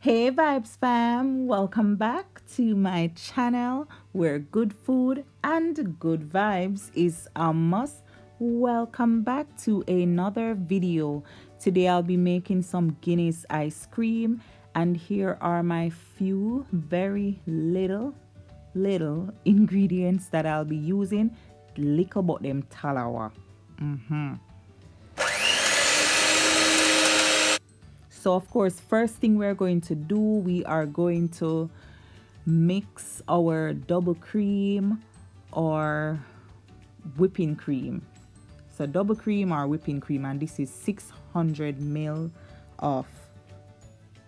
Hey Vibes fam, welcome back to my channel where good food and good vibes is a must. Welcome back to another video. Today I'll be making some Guinness ice cream and here are my few very little ingredients that I'll be using. Lick about them talawa. So of course, first thing we're going to do, we are going to mix our double cream or whipping cream. So double cream or whipping cream, and this is 600 ml of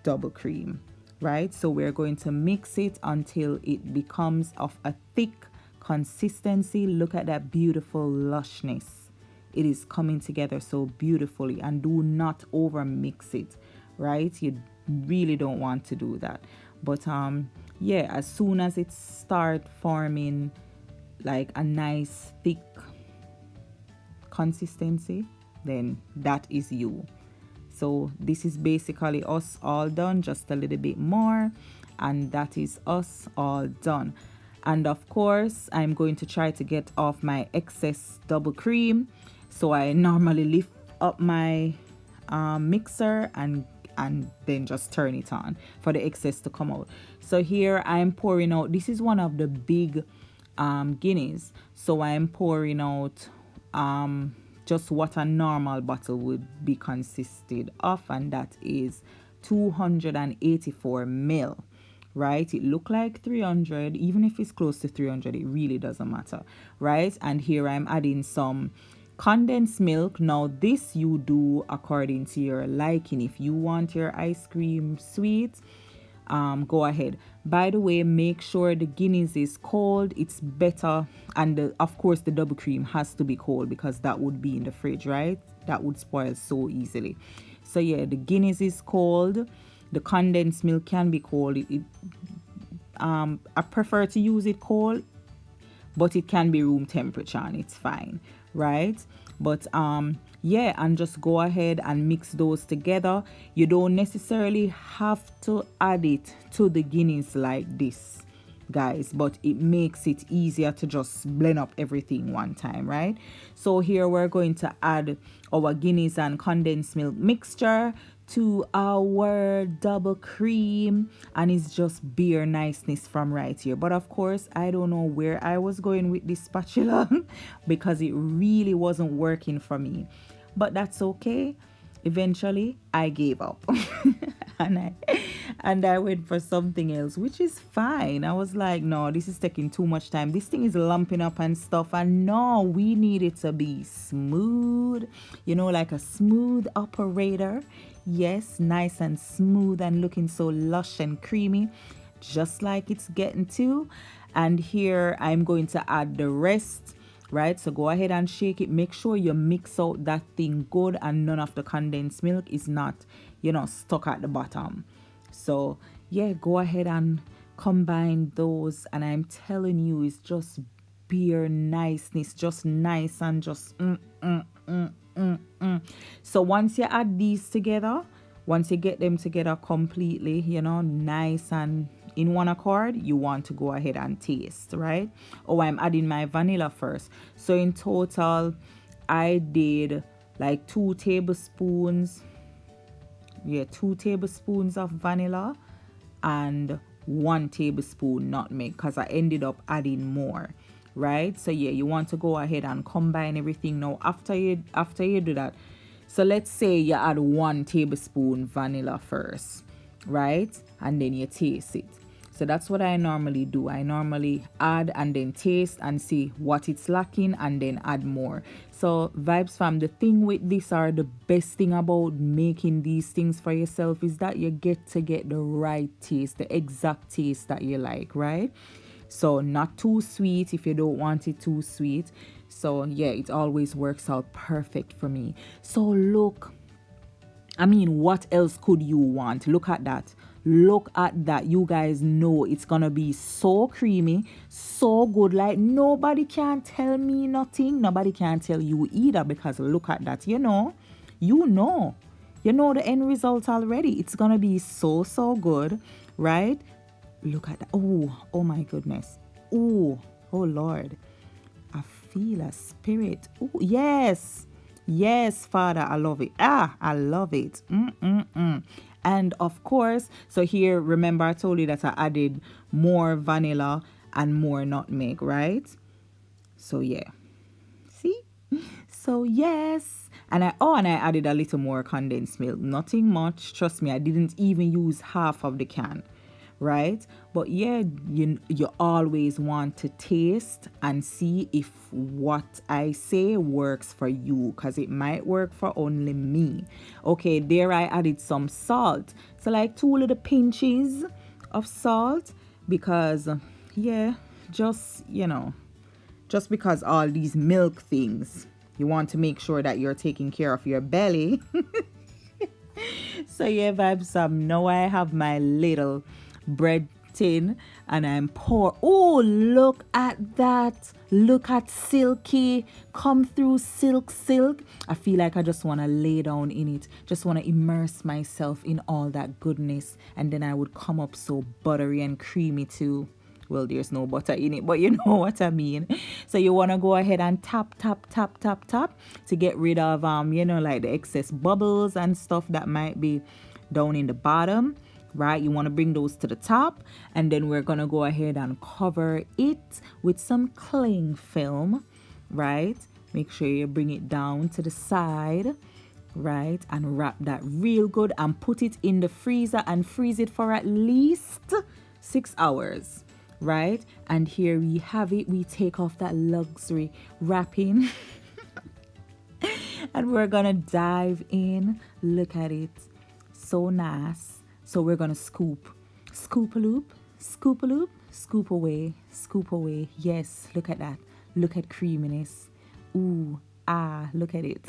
double cream, right? So we're going to mix it until it becomes of a thick consistency. Look at that beautiful lushness. It is coming together so beautifully, and do not over mix it, right? You really don't want to do that. But yeah, as soon as it start forming like a nice thick consistency, then that is you. So this is basically us all done, just a little bit more, and that is us all done. And of course, I'm going to try to get off my excess double cream. So I normally lift up my mixer and then just turn it on for the excess to come out. So here I'm pouring out, this is one of the big Guinness, so I'm pouring out just what a normal bottle would be consisted of, and that is 284 ml, right? It look like 300, even if it's close to 300, it really doesn't matter, right? And here I'm adding some condensed milk. Now this you do according to your liking. If you want your ice cream sweet, go ahead. By the way, make sure the Guinness is cold. It's better, and of course the double cream has to be cold because that would be in the fridge, right? That would spoil so easily. So yeah, the Guinness is cold. The condensed milk can be cold. I prefer to use it cold, but it can be room temperature and it's fine, right? But yeah, and just go ahead and mix those together. You don't necessarily have to add it to the Guinness like this, guys, but it makes it easier to just blend up everything one time, right? So here we're going to add our Guinness and condensed milk mixture to our double cream, and it's just bare niceness from right here. But of course, I don't know where I was going with this spatula because it really wasn't working for me, but that's okay. Eventually I gave up and I went for something else, which is fine. I was like, no, this is taking too much time. This thing is lumping up and stuff, and no, we need it to be smooth, you know, like a smooth operator. Yes, nice and smooth and looking so lush and creamy, just like it's getting to. And here I'm going to add the rest, right? So go ahead and shake it. Make sure you mix out that thing good and none of the condensed milk is not, you know, stuck at the bottom. So yeah, go ahead and combine those, and I'm telling you, it's just pure niceness, just nice and just So once you add these together, once you get them together completely, you know, nice and in one accord, you want to go ahead and taste, right? Oh, I'm adding my vanilla first. So in total, I did like 2 tablespoons. Yeah, 2 tablespoons of vanilla and 1 tablespoon nutmeg, because I ended up adding more, right? So yeah, you want to go ahead and combine everything. Now after you do that, so let's say you add 1 tablespoon vanilla first, right? And then you taste it. So that's what I normally do. I normally add and then taste and see what it's lacking and then add more. So Vibes fam, the thing with this, or the best thing about making these things for yourself, is that you get to get the right taste, the exact taste that you like, right? So not too sweet if you don't want it too sweet. So yeah, it always works out perfect for me. So look, I mean, what else could you want? Look at that. Look at that. You guys know it's gonna be so creamy, so good. Like nobody can tell me nothing. Nobody can tell you either, because look at that. You know, You know the end result already. It's gonna be so good, right? Look at that. Oh my goodness. Oh Lord. I feel a spirit. Oh, yes. Yes, Father, I love it. I love it. And of course, so here, remember I told you that I added more vanilla and more nutmeg, right? So yeah. See? So yes. And I added a little more condensed milk. Nothing much. Trust me, I didn't even use half of the can. Right? But yeah, you always want to taste and see if what I say works for you, because it might work for only me. Okay, there I added some salt. So like 2 little pinches of salt, because yeah, just just because all these milk things, you want to make sure that you're taking care of your belly. So yeah, vibes. Now I have my little bread tin and I'm oh, look at that. Look at Silky come through. Silk. I feel like I just want to lay down in it, just want to immerse myself in all that goodness, and then I would come up so buttery and creamy too. Well, there's no butter in it, but you know what I mean. So you want to go ahead and tap to get rid of like the excess bubbles and stuff that might be down in the bottom, right? You want to bring those to the top, and then we're going to go ahead and cover it with some cling film, right? Make sure you bring it down to the side, right? And wrap that real good and put it in the freezer and freeze it for at least 6 hours. Right? And here we have it. We take off that luxury wrapping and we're gonna dive in. Look at it. So nice. So we're gonna scoop a loop, scoop away. Yes, look at that. Look at creaminess. Look at it.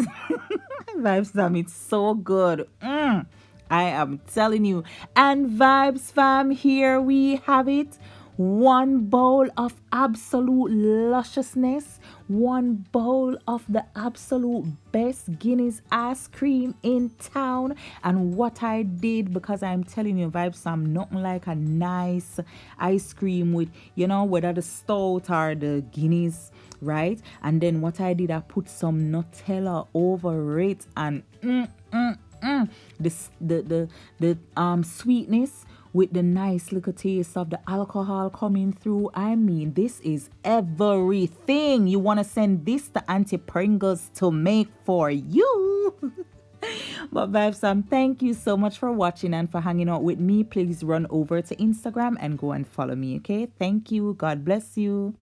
Vibes fam, it's so good. I am telling you. And Vibes fam, here we have it. 1 bowl of absolute lusciousness, 1 bowl of the absolute best Guinness ice cream in town. And what I did, because I'm telling you, Vibes, I'm nothing like a nice ice cream with, whether the stout or the Guinness, right? And then what I did, I put some Nutella over it, and the sweetness with the nice little taste of the alcohol coming through. I mean, this is everything. You want to send this to Auntie Pringles to make for you. But Vibes Sam, thank you so much for watching and for hanging out with me. Please run over to Instagram and go and follow me, okay? Thank you. God bless you.